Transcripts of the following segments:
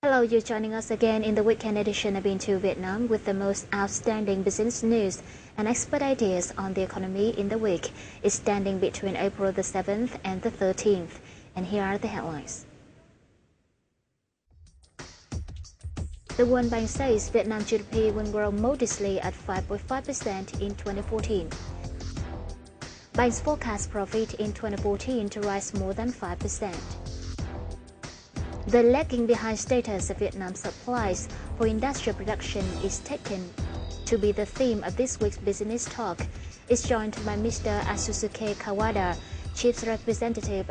Hello, you're joining us again in the weekend edition of Into Vietnam with the most outstanding business news and expert ideas on the economy in the week. It's standing between April the 7th and the 13th. And here are the headlines. The World Bank says Vietnam GDP will grow modestly at 5.5% in 2014. Bank's forecast profit in 2014 to rise more than 5%. The lagging behind status of Vietnam's supplies for industrial production is taken to be the theme of this week's business talk. It's joined by Mr. Asusuke Kawada, Chief Representative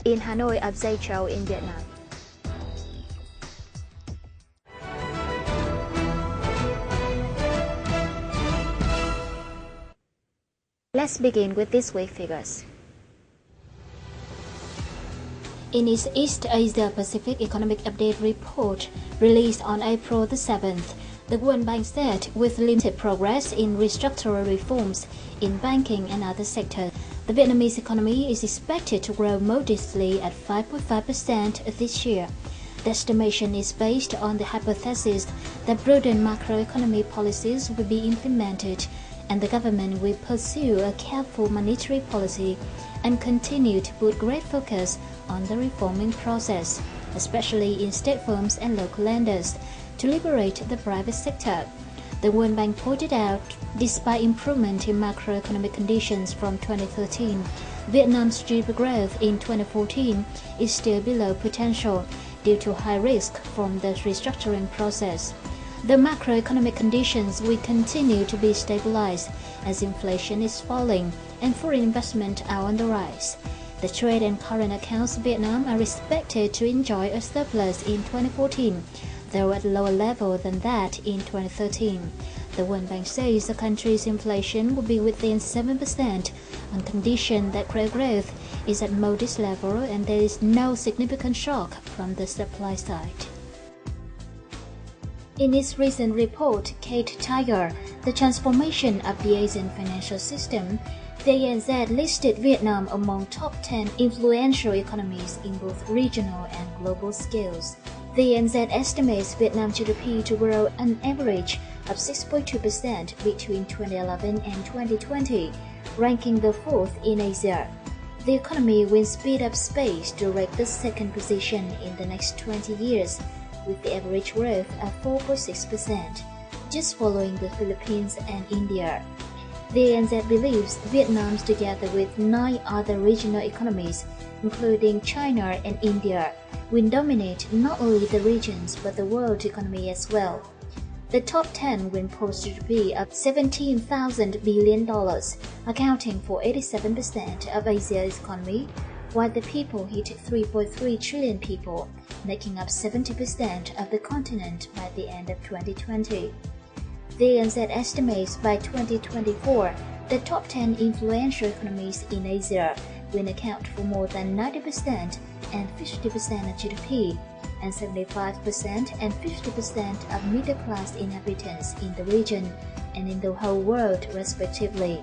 in Hanoi of Zaichou in Vietnam. Let's begin with this week's figures. In its East Asia Pacific Economic Update report released on April the 7th, the World Bank said with limited progress in restructural reforms in banking and other sectors, the Vietnamese economy is expected to grow modestly at 5.5% this year. The estimation is based on the hypothesis that prudent macroeconomic policies will be implemented and the government will pursue a careful monetary policy and continue to put great focus on the reforming process, especially in state firms and local lenders, to liberate the private sector. The World Bank pointed out, despite improvement in macroeconomic conditions from 2013, Vietnam's GDP growth in 2014 is still below potential due to high risk from the restructuring process. The macroeconomic conditions will continue to be stabilized as inflation is falling and foreign investment are on the rise. The trade and current accounts of Vietnam are expected to enjoy a surplus in 2014, though at a lower level than that in 2013. The World Bank says the country's inflation will be within 7% on condition that credit growth is at modest level and there is no significant shock from the supply side. In its recent report, Kate Tiger, The Transformation of the Asian Financial System, the ANZ listed Vietnam among top 10 influential economies in both regional and global scales. The ANZ estimates Vietnam GDP to grow an average of 6.2% between 2011 and 2020, ranking the fourth in Asia. The economy will speed up pace to rank the second position in the next 20 years, with the average growth of 4.6%, just following the Philippines and India. The ANZ believes Vietnam, together with 9 other regional economies, including China and India, will dominate not only the regions but the world economy as well. The top 10 will post GDP of $17,000 billion, accounting for 87% of Asia's economy, while the people hit 3.3 trillion people, making up 70% of the continent by the end of 2020. The ANZ estimates by 2024, the top 10 influential economies in Asia will account for more than 90% and 50% of GDP, and 75% and 50% of middle-class inhabitants in the region and in the whole world, respectively.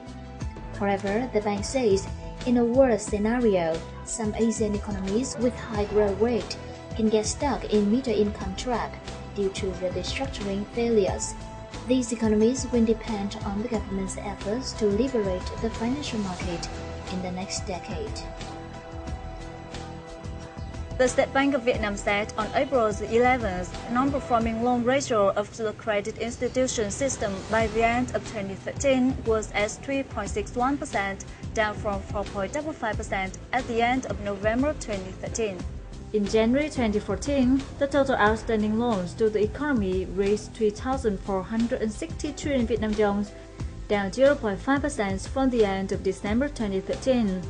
However, the bank says, in a worst scenario, some Asian economies with high growth rate can get stuck in middle-income trap due to the restructuring failures. These economies will depend on the government's efforts to liberate the financial market in the next decade. The State Bank of Vietnam said on April 11th, non-performing loan ratio of the credit institution system by the end of 2013 was at 3.61%, down from 4.55% at the end of November 2013. In January 2014, the total outstanding loans to the economy reached 3,460 trillion Vietnam dong, down 0.5% from the end of December 2013.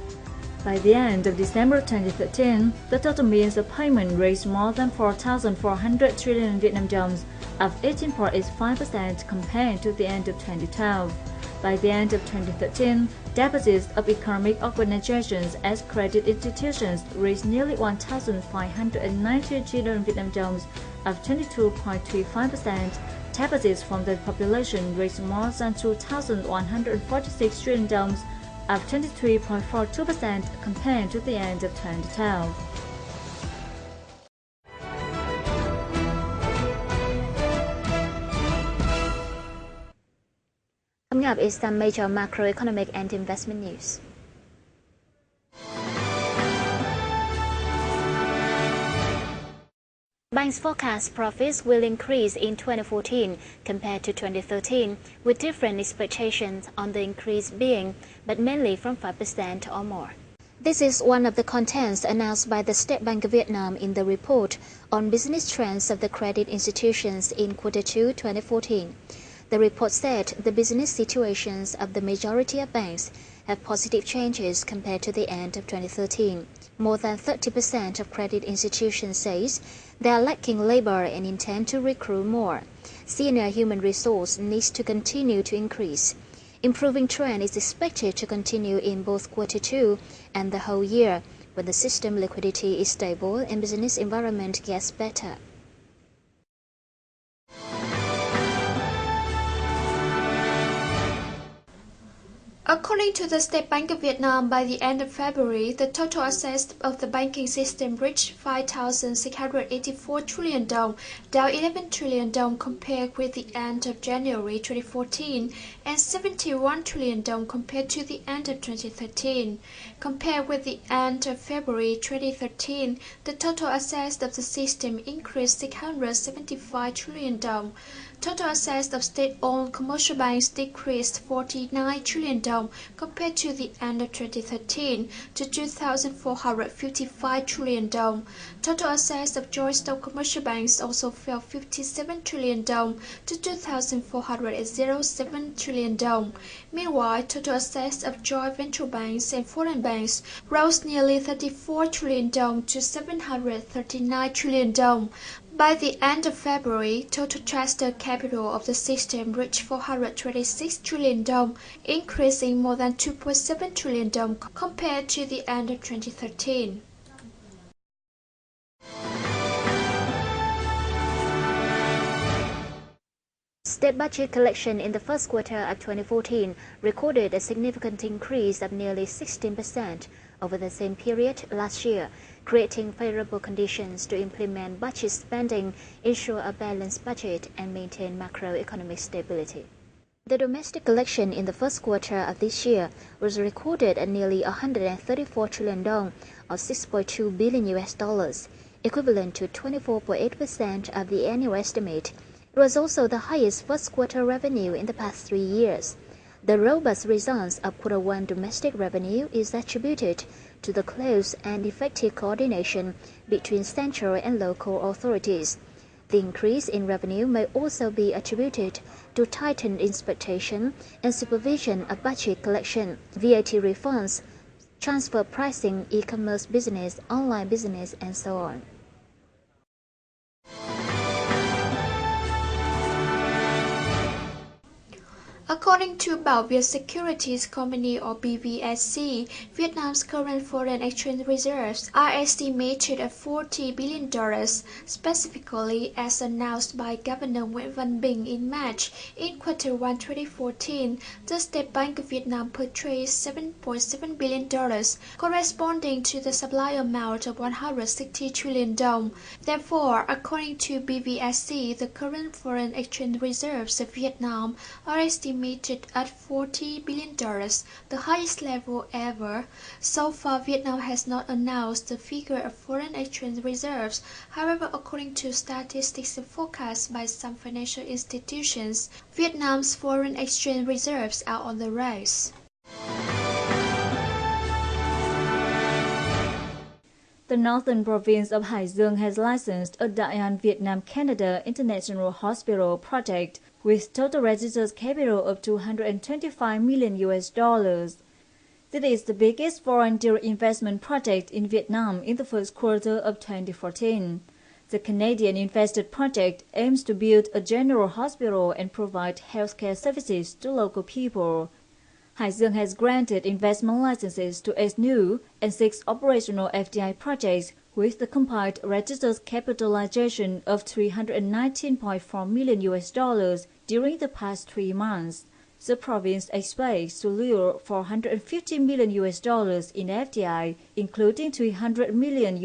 By the end of December 2013, the total means of payment reached more than 4,400 trillion Vietnam dong, up 18.85% compared to the end of 2012. By the end of 2013, deposits of economic organizations as credit institutions reached nearly 1,590 trillion Vietnam dong, up 22.35%. Deposits from the population reached more than 2,146 trillion dong, up 23.42% compared to the end of 2012. Coming up is some major macroeconomic and investment news. Banks forecast profits will increase in 2014 compared to 2013, with different expectations on the increase being, but mainly from 5% or more. This is one of the contents announced by the State Bank of Vietnam in the report on business trends of the credit institutions in Q2 2014. The report said the business situations of the majority of banks have positive changes compared to the end of 2013. More than 30% of credit institutions says they are lacking labor and intend to recruit more. Senior human resource needs to continue to increase. Improving trend is expected to continue in both Q2 and the whole year when the system liquidity is stable and business environment gets better. According to the State Bank of Vietnam, by the end of February, the total assets of the banking system reached 5,684 trillion dong, down 11 trillion dong compared with the end of January 2014, and 71 trillion dong compared to the end of 2013. Compared with the end of February 2013, the total assets of the system increased 675 trillion dong. Total assets of state-owned commercial banks decreased 49 trillion dong compared to the end of 2013 to 2,455 trillion dong. Total assets of joint-stock commercial banks also fell 57 trillion dong to 2,407 trillion dong. Meanwhile, total assets of joint venture banks and foreign banks rose nearly 34 trillion dong to 739 trillion dong. By the end of February, total trusted capital of the system reached 426 trillion dong, increasing more than 2.7 trillion dong compared to the end of 2013. State budget collection in the first quarter of 2014 recorded a significant increase of nearly 16% over the same period last year, creating favorable conditions to implement budget spending, ensure a balanced budget, and maintain macroeconomic stability. The domestic collection in the first quarter of this year was recorded at nearly 134 trillion dong, or $6.2 billion, equivalent to 24.8% of the annual estimate. It was also the highest first quarter revenue in the past 3 years. The robust results of Q1 domestic revenue is attributed to the close and effective coordination between central and local authorities. The increase in revenue may also be attributed to tightened inspection and supervision of budget collection, VAT refunds, transfer pricing, e-commerce business, online business, and so on. According to Bảo Việt Securities Company or BVSC, Vietnam's current foreign exchange reserves are estimated at $40 billion. Specifically, as announced by Governor Nguyễn Văn Bình in March, in Q1 2014, the State Bank of Vietnam purchased $7.7 billion, corresponding to the supply amount of 160 trillion dong. Therefore, according to BVSC, the current foreign exchange reserves of Vietnam are estimated at $40 billion, the highest level ever. So far, Vietnam has not announced the figure of foreign exchange reserves. However, according to statistics and forecasts by some financial institutions, Vietnam's foreign exchange reserves are on the rise. The northern province of Hải Dương has licensed a Đại An Vietnam Canada International Hospital project with total registered capital of $225 million. This is the biggest foreign direct investment project in Vietnam in the first quarter of 2014. The Canadian invested project aims to build a general hospital and provide healthcare services to local people. Hải Dương has granted investment licenses to 8 new and 6 operational FDI projects with the combined registered capitalization of $319.4 million during the past 3 months. The province expects to lure $450 million in FDI, including $300 million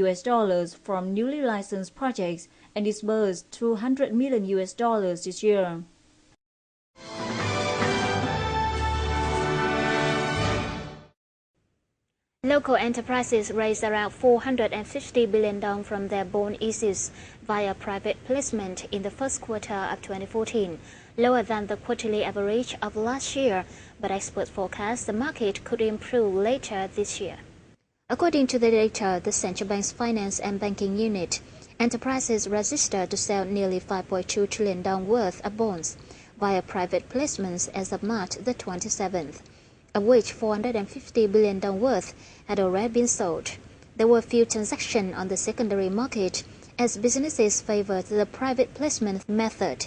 from newly licensed projects, and disburse $200 million this year. Local enterprises raised around 450 billion dong from their bond issues via private placement in the first quarter of 2014, lower than the quarterly average of last year, but experts forecast the market could improve later this year. According to the data, the Central Bank's Finance and Banking Unit, enterprises registered to sell nearly 5.2 trillion dong worth of bonds via private placements as of March the 27th, of which 450 billion dong worth had already been sold. There were few transactions on the secondary market as businesses favored the private placement method.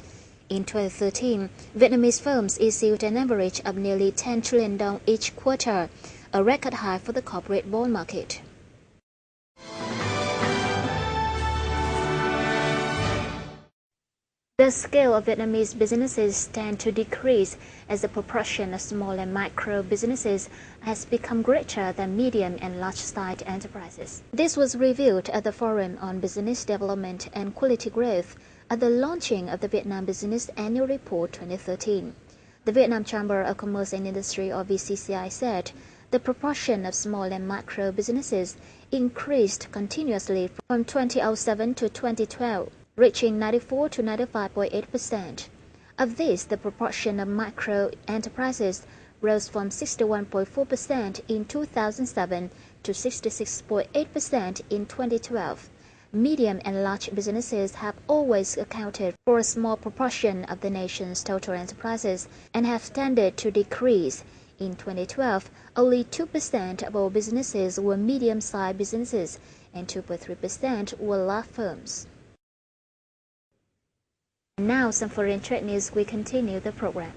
In 2013, Vietnamese firms issued an average of nearly 10 trillion dong each quarter, a record high for the corporate bond market. The scale of Vietnamese businesses tend to decrease as the proportion of small and micro businesses has become greater than medium and large-sized enterprises. This was revealed at the Forum on Business Development and Quality Growth at the launching of the Vietnam Business Annual Report 2013. The Vietnam Chamber of Commerce and Industry, or VCCI, said the proportion of small and micro businesses increased continuously from 2007 to 2012. Reaching 94 to 95.8%. Of this, the proportion of micro enterprises rose from 61.4% in 2007 to 66.8% in 2012. Medium and large businesses have always accounted for a small proportion of the nation's total enterprises and have tended to decrease. In 2012, only 2% of all businesses were medium-sized businesses and 2.3% were large firms. Now, some foreign trade news. We continue the program.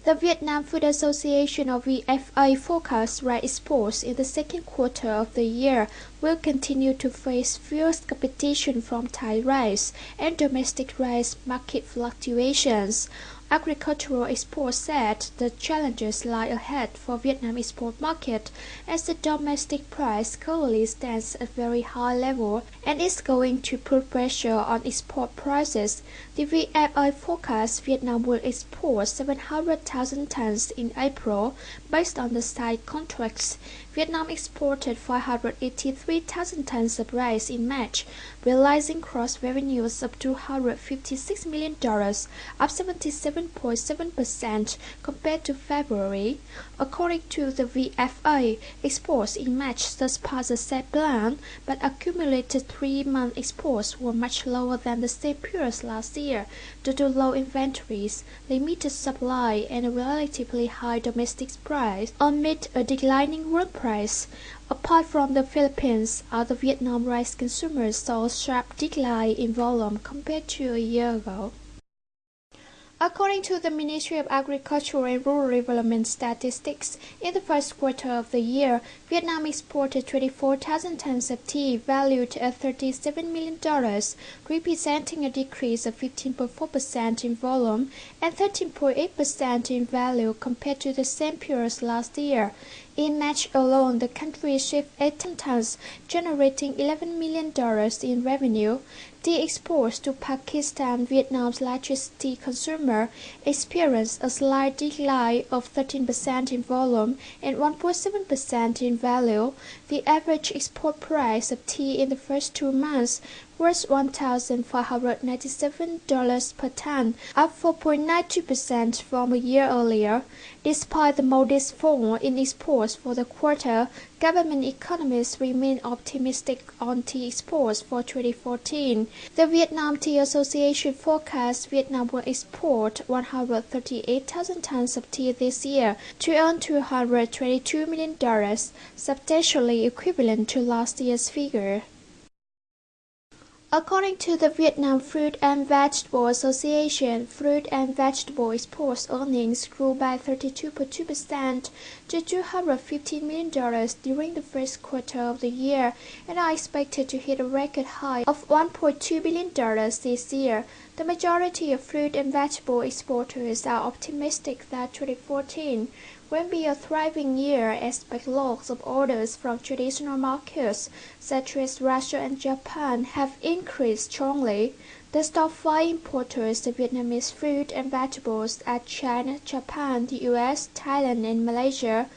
The Vietnam Food Association, or VFA, forecasts rice exports in the second quarter of the year will continue to face fierce competition from Thai rice and domestic rice market fluctuations. Agricultural exports said the challenges lie ahead for Vietnam export market as the domestic price currently stands at very high level and is going to put pressure on export prices. The VFA forecasts Vietnam will export 700,000 tons in April based on the side contracts. Vietnam exported 583,000 tons of rice in March, realizing gross revenues of $256 million, up 77.7% compared to February. According to the VFA, exports in March surpassed the set plan, but accumulated 3-month exports were much lower than the same period last year due to low inventories, limited supply, and a relatively high domestic price amid a declining world price. Apart from the Philippines, other Vietnam rice consumers saw a sharp decline in volume compared to a year ago. According to the Ministry of Agriculture and Rural Development Statistics, in the first quarter of the year, Vietnam exported 24,000 tons of tea valued at $37 million, representing a decrease of 15.4% in volume and 13.8% in value compared to the same period last year. In March alone, the country shipped 18 tons, generating $11 million in revenue. Tea exports to Pakistan, Vietnam's largest tea consumer, experienced a slight decline of 13% in volume and 1.7% in value. The average export price of tea in the first 2 months was $1,597 per ton, up 4.92% from a year earlier. Despite the modest fall in exports for the quarter, government economists remain optimistic on tea exports for 2014. The Vietnam Tea Association forecasts Vietnam will export 138,000 tons of tea this year to earn $222 million, substantially equivalent to last year's figure. According to the Vietnam Fruit and Vegetable Association, fruit and vegetable exports earnings grew by 32.2% to $215 million during the first quarter of the year and are expected to hit a record high of $1.2 billion this year. The majority of fruit and vegetable exporters are optimistic that 2014 will be a thriving year as backlogs of orders from traditional markets such as Russia and Japan have increased strongly. The top 5 importers of Vietnamese fruit and vegetables are China, Japan, the US, Thailand, and Malaysia.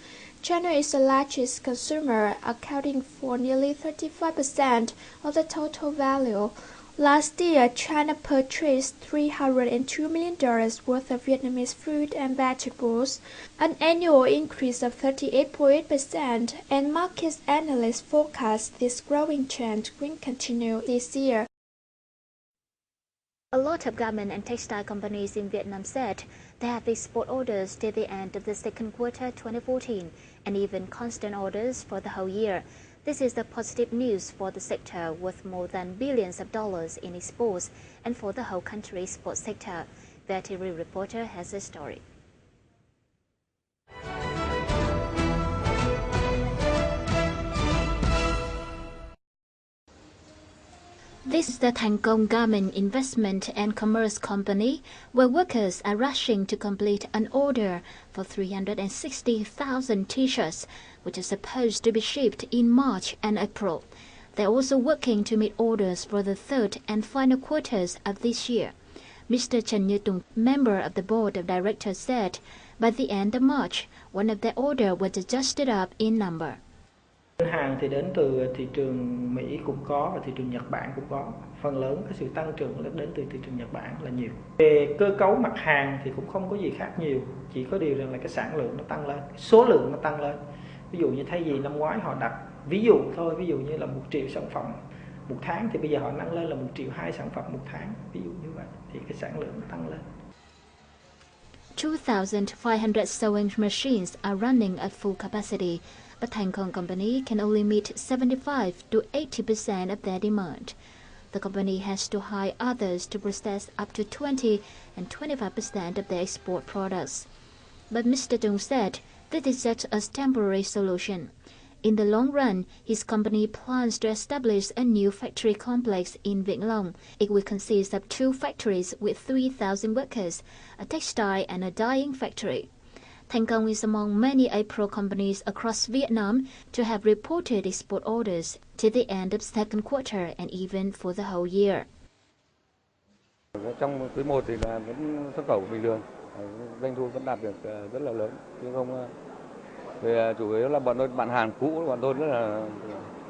China is the largest consumer, accounting for nearly 35% of the total value. Last year, China purchased $302 million worth of Vietnamese fruit and vegetables, an annual increase of 38.8%, and market analysts forecast this growing trend will continue this year. A lot of garment and textile companies in Vietnam said they have export orders till the end of the second quarter 2014 and even constant orders for the whole year. This is the positive news for the sector with more than billions of dollars in exports and for the whole country's export sector. VITV reporter has a story. This is the Thành Công Garment Investment and Commerce Company, where workers are rushing to complete an order for 360,000 T-shirts, which is supposed to be shipped in March and April. They're also working to meet orders for the third and final quarters of this year. Mr. Trần Như Tùng, member of the board of directors, said by the end of March, one of their orders was adjusted up in number. Hàng thì đến từ thị trường Mỹ cũng có và thị trường Nhật Bản cũng có. Phần lớn cái sự tăng trưởng là đến từ thị trường Nhật Bản là nhiều. Về cơ cấu mặt hàng thì cũng không có gì khác nhiều, chỉ có điều rằng là cái sản lượng nó tăng lên, số lượng nó tăng lên. Ví dụ như thay vì năm ngoái họ đặt ví dụ thôi, ví dụ như là 1 triệu sản phẩm một tháng thì bây giờ họ nâng lên là 1,2 triệu sản phẩm một tháng, ví dụ như vậy thì cái sản lượng nó tăng lên. 2,500 sewing machines are running at full capacity, but Thành Công Company can only meet 75 to 80% of their demand. The company has to hire others to process up to 20 and 25% of their export products. But Mr. Tung said this is just a temporary solution. In the long run, his company plans to establish a new factory complex in Vĩnh Long. It will consist of 2 factories with 3,000 workers, a textile and a dyeing factory. Thành Công is among many April companies across Vietnam to have reported export orders to the end of second quarter and even for the whole year. Trong quý 1 thì là vẫn xuất khẩu bình thường, doanh thu vẫn đạt được rất là lớn, chứ không về chủ yếu là bạn hàng cũ của bọn tôi rất là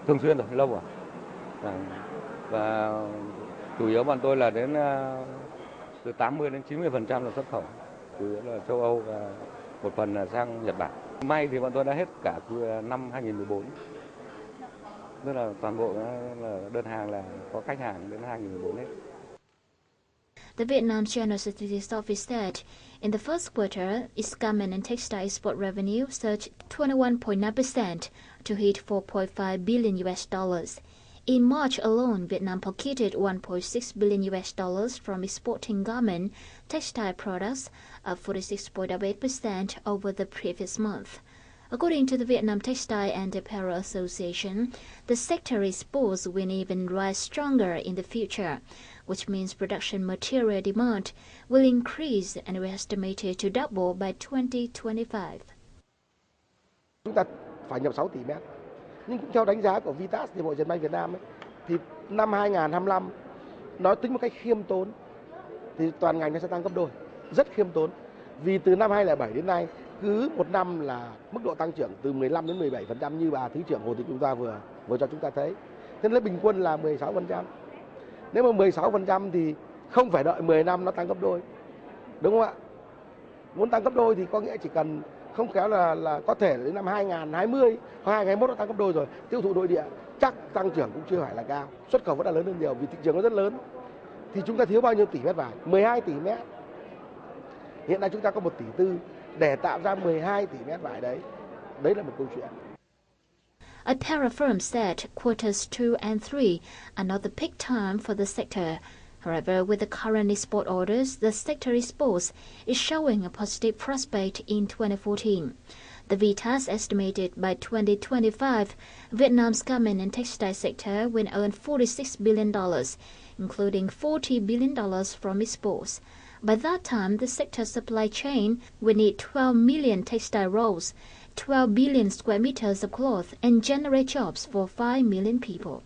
thường xuyên rồi, lâu rồi. Và chủ yếu bọn tôi là đến từ 80 đến 90% là xuất khẩu, chủ yếu là châu Âu và một phần là sang Nhật Bản. May thì bọn tôi đã hết cả năm 2014. Tức là toàn bộ là đơn hàng là có khách hàng đến 2014 hết. The Vietnam General Statistics Office said in the first quarter, its garment and textile export revenue surged 21.9% to hit $4.5 billion. In March alone, Vietnam pocketed $1.6 billion from exporting garment textile products, up 46.8% over the previous month. According to the Vietnam Textile and Apparel Association, the sector exports will even rise stronger in the future, which means production material demand will increase and is estimated to double by 2025. Chúng ta phải nhập 6 tỷ mét. Nhưng cũng theo đánh giá của VITV, Hiệp hội Dệt may Việt Nam ấy, thì năm 2025 nói tính một cách khiêm tốn thì toàn ngành nó sẽ tăng gấp đôi, rất khiêm tốn. Vì từ năm 2007 đến nay cứ một năm là mức độ tăng trưởng từ 15 đến 17% như bà Thứ trưởng Hồ Thị chúng ta vừa cho chúng ta thấy. Thế nên bình quân là 16%. Nếu mà 16% thì không phải đợi 10 năm nó tăng gấp đôi. Đúng không ạ? Muốn tăng gấp đôi thì có nghĩa chỉ cần không khéo là có thể đến năm 2020 hoặc 2021 nó tăng gấp đôi rồi. Tiêu thụ nội địa chắc tăng trưởng cũng chưa phải là cao. Xuất khẩu vẫn là lớn hơn nhiều vì thị trường nó rất lớn. Thì chúng ta thiếu bao nhiêu tỷ mét vải? 12 tỷ mét. Hiện nay chúng ta có 1,4 tỷ để tạo ra 12 tỷ mét vải đấy. Đấy là một câu chuyện. Apparel firm said quarters 2 and 3 are not the peak time for the sector. However, with the current export orders, the sector exports is showing a positive prospect in 2014. The VITAS estimated by 2025, Vietnam's garment and textile sector will earn $46 billion, including $40 billion from exports. By that time, the sector's supply chain will need 12 million textile rolls, 12 billion square meters of cloth, and generate jobs for 5 million people.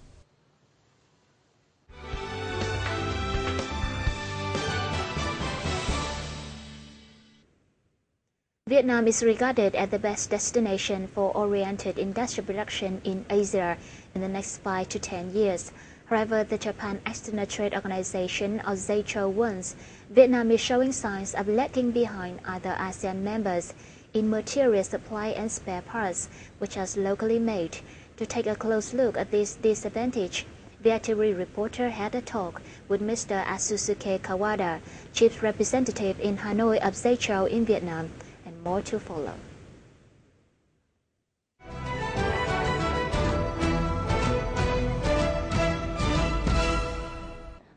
Vietnam is regarded as the best destination for oriented industrial production in Asia in the next 5 to 10 years. However, the Japan External Trade Organization, or ZETRO, warns Vietnam is showing signs of lagging behind other ASEAN members in material supply and spare parts, which are locally made. To take a close look at this disadvantage, VITV reporter had a talk with Mr. Asusuke Kawada, Chief Representative in Hanoi of ZETRO in Vietnam, and more to follow.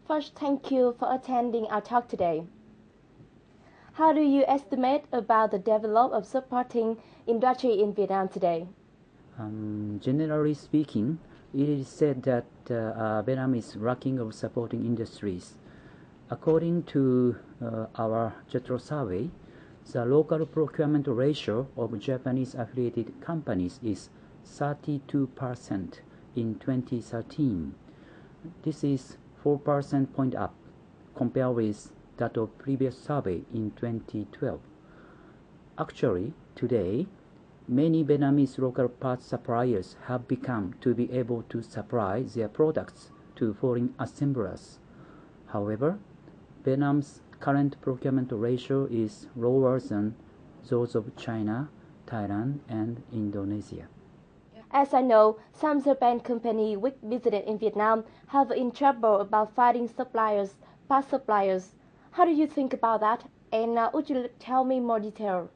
First, thank you for attending our talk today. How do you estimate about the development of supporting industry in Vietnam today? Generally speaking, it is said that Vietnam is lacking of supporting industries. According to our JETRO survey, the local procurement ratio of Japanese affiliated companies is 32% in 2013. This is 4% point up compared with that of previous survey in 2012. Actually, today, many Vietnamese local parts suppliers have become to be able to supply their products to foreign assemblers. However, Vietnam's current procurement ratio is lower than those of China, Thailand, and Indonesia. As I know, some Japan companies which visited in Vietnam have in trouble about finding suppliers, parts suppliers. How do you think about that? And would you tell me more detail?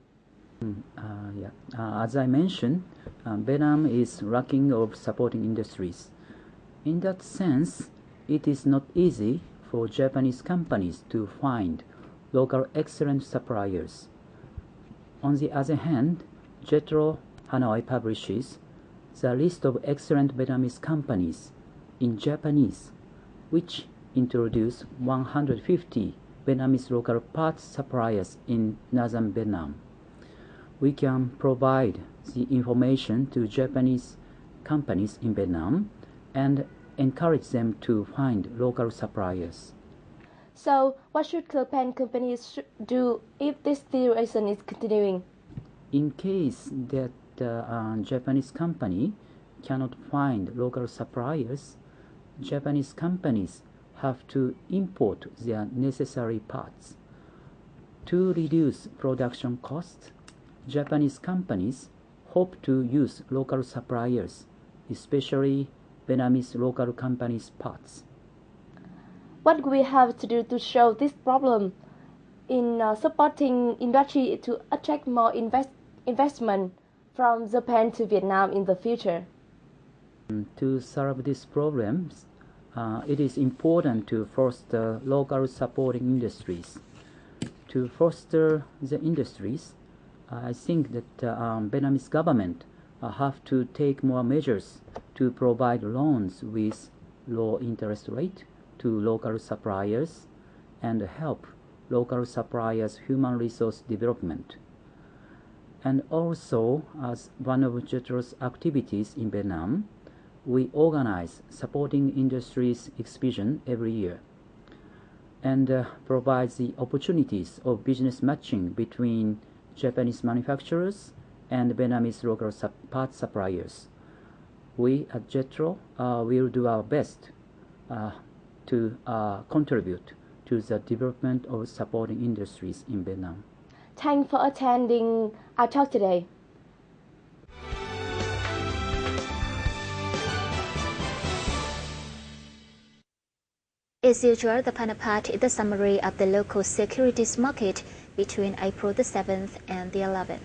As I mentioned, Vietnam is lacking of supporting industries. In that sense, it is not easy for Japanese companies to find local excellent suppliers. On the other hand, JETRO Hanoi publishes the list of excellent Vietnamese companies in Japanese, which introduce 150 Vietnamese local parts suppliers in northern Vietnam. We can provide the information to Japanese companies in Vietnam and encourage them to find local suppliers. So, what should Japan companies do if this situation is continuing? In case that Japanese company cannot find local suppliers, Japanese companies have to import their necessary parts. To reduce production costs, Japanese companies hope to use local suppliers, especially Vietnamese local companies' parts. What do we have to do to solve this problem in supporting industry to attract more investment from Japan to Vietnam in the future? To solve these problems, it is important to foster local supporting industries. To foster the industries, I think that Vietnamese government have to take more measures to provide loans with low interest rate to local suppliers and help local suppliers' human resource development. And also, as one of JETRO's activities in Vietnam, we organize supporting industries exhibition every year and provide the opportunities of business matching between Japanese manufacturers and Vietnamese local parts suppliers. We at JETRO will do our best to contribute to the development of supporting industries in Vietnam. Thanks for attending our talk today. As usual, the final part is the summary of the local securities market between April the 7th and the 11th.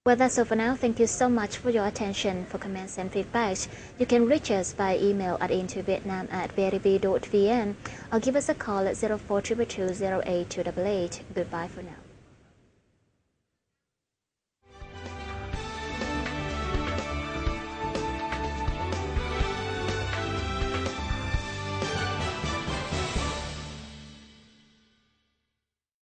Well, that's all for now. Thank you so much for your attention. For comments and feedback, you can reach us by email at intovietnam@vitv.vn or give us a call at 0422 08288. Goodbye for now.